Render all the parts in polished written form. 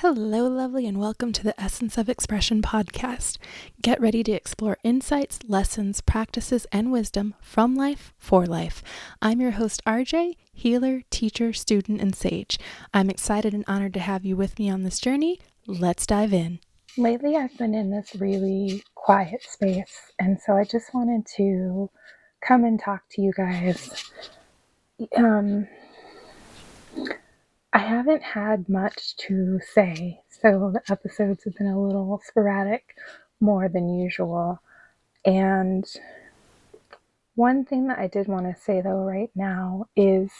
Hello, lovely, and welcome to the Essence of Expression podcast. Get ready to explore insights, lessons, practices, and wisdom from life for life. I'm your host, Arejay, healer, teacher, student, and sage. I'm excited and honored to have you with me on this journey. Let's dive in. Lately, I've been in this really quiet space, and so I just wanted to come and talk to you guys. I haven't had much to say, so the episodes have been a little sporadic, more than usual. And one thing that I did want to say, though, right now is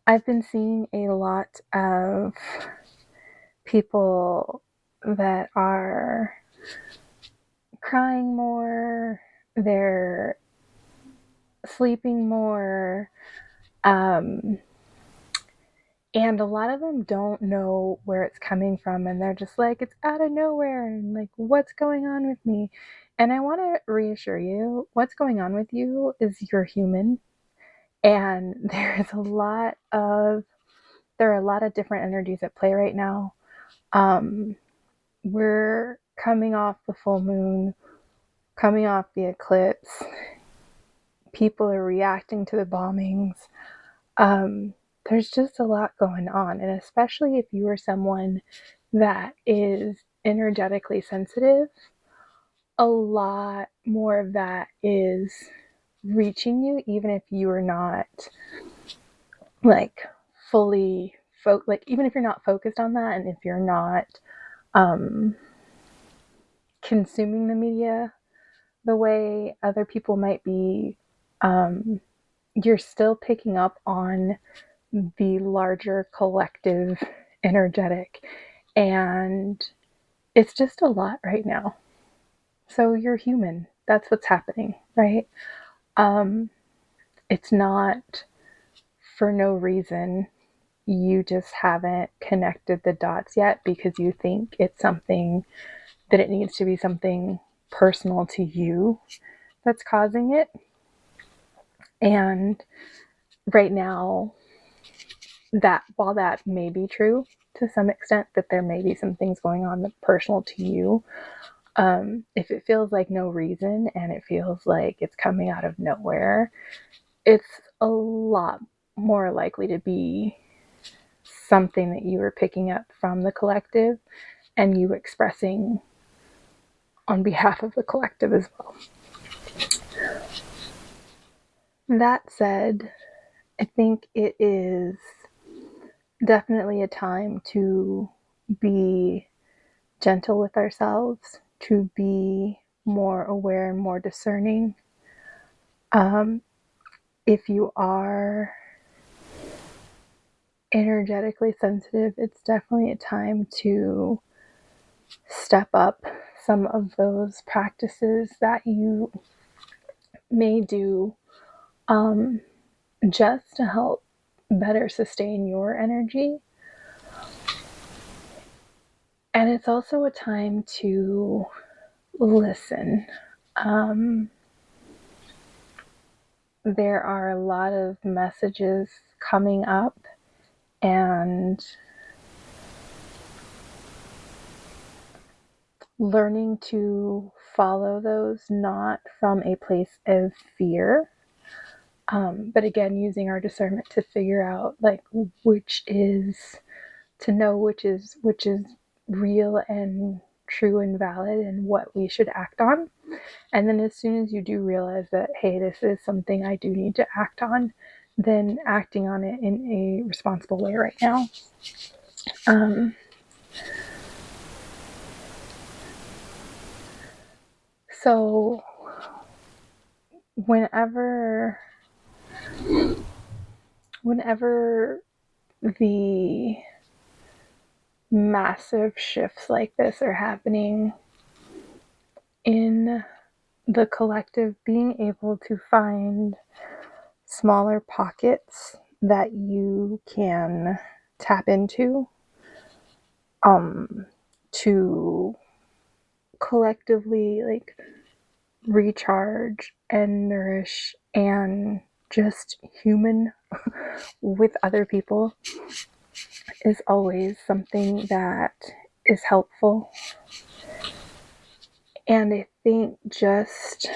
I've been seeing a lot of people that are crying more, they're sleeping more, and a lot of them don't know where it's coming from, and they're just like, it's out of nowhere, and like, what's going on with me? And I want to reassure you, what's going on with you is you're human, and there are a lot of different energies at play right now. We're coming off the full moon, coming off the eclipse. People are reacting to the bombings. There's just a lot going on, and especially if you are someone that is energetically sensitive, a lot more of that is reaching you, even if you are not like fully even if you're not focused on that, and if you're not consuming the media the way other people might be, you're still picking up on the larger collective energetic, and it's just a lot right now. So you're human. That's what's happening, right? It's not for no reason. You just haven't connected the dots yet because you think it's something that it needs to be something personal to you that's causing it. And right now, that while that may be true to some extent, that there may be some things going on that personal to you, if it feels like no reason and it feels like it's coming out of nowhere, it's a lot more likely to be something that you were picking up from the collective and you expressing on behalf of the collective as well. That said, I think it is definitely a time to be gentle with ourselves, to be more aware and more discerning. If you are energetically sensitive, it's definitely a time to step up some of those practices that you may do, just to help better sustain your energy. And it's also a time to listen. There are a lot of messages coming up, and learning to follow those, not from a place of fear, but again, using our discernment to figure out like which is real and true and valid, and what we should act on. And then as soon as you do realize that, hey, this is something I do need to act on, then acting on it in a responsible way right now. So whenever the massive shifts like this are happening in the collective, being able to find smaller pockets that you can tap into, to collectively like recharge and nourish and just human with other people, is always something that is helpful. And I think just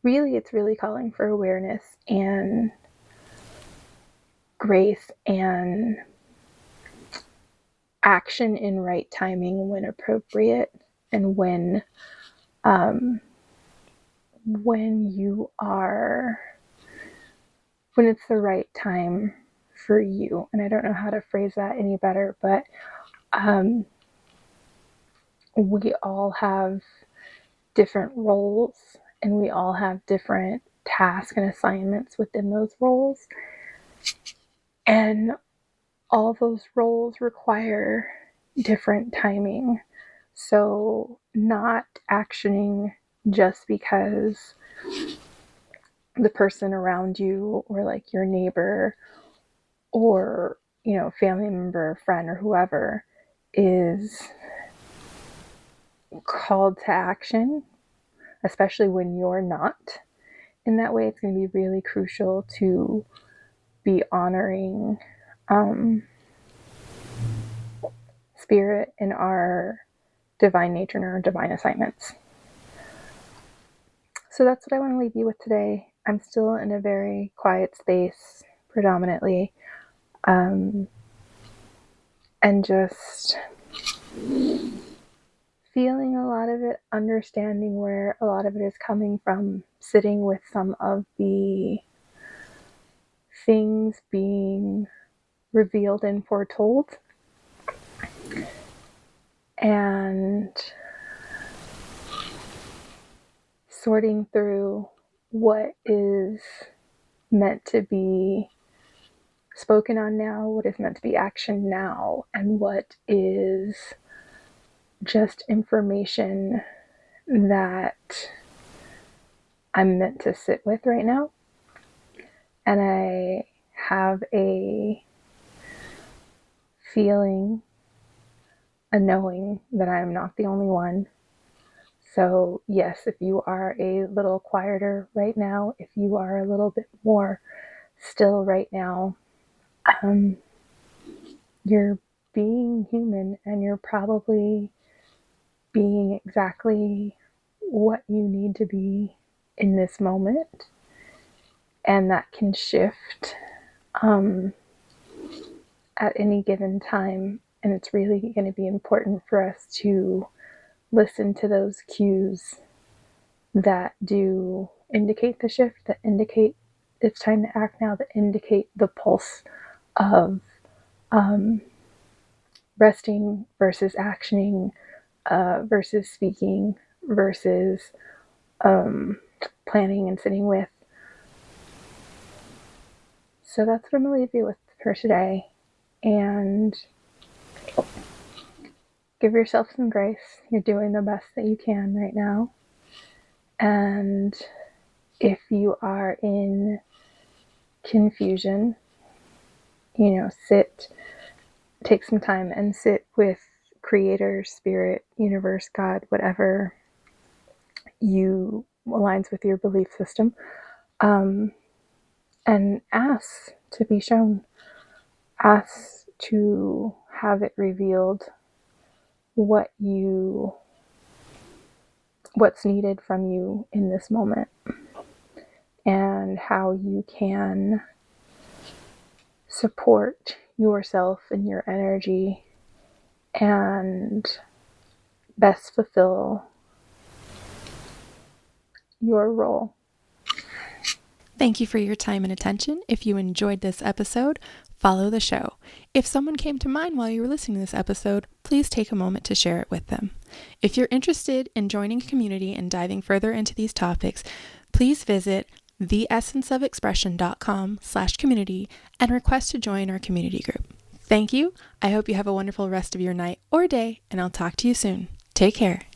really, it's really calling for awareness and grace and action in right timing when appropriate, and when you are, when it's the right time for you. And I don't know how to phrase that any better, but we all have different roles, and we all have different tasks and assignments within those roles. And all those roles require different timing. So, not actioning just because the person around you, or like your neighbor, or family member, friend, or whoever is called to action, especially when you're not. In that way, it's going to be really crucial to be honoring spirit in our divine nature and our divine assignments. So that's what I want to leave you with today. I'm still in a very quiet space, predominantly, and just feeling a lot of it, understanding where a lot of it is coming from, sitting with some of the things being revealed and foretold, and sorting through what is meant to be spoken on now, what is meant to be actioned now, and what is just information that I'm meant to sit with right now. And I have a feeling, a knowing that I am not the only one. So yes, if you are a little quieter right now, if you are a little bit more still right now, you're being human, and you're probably being exactly what you need to be in this moment. And that can shift at any given time. And it's really going to be important for us to listen to those cues that do indicate the shift, that indicate it's time to act now, that indicate the pulse of resting versus actioning, versus speaking versus planning and sitting with. So that's what I'm going to leave you with for today. And give yourself some grace. You're doing the best that you can right now. And if you are in confusion, take some time and sit with Creator, Spirit, Universe, God, whatever you aligns with your belief system, and ask to be shown, ask to have it revealed what's needed from you in this moment, and how you can support yourself and your energy and best fulfill your role. Thank you for your time and attention. If you enjoyed this episode, follow the show. If someone came to mind while you were listening to this episode, please take a moment to share it with them. If you're interested in joining a community and diving further into these topics, please visit theessenceofexpression.com/community and request to join our community group. Thank you. I hope you have a wonderful rest of your night or day, and I'll talk to you soon. Take care.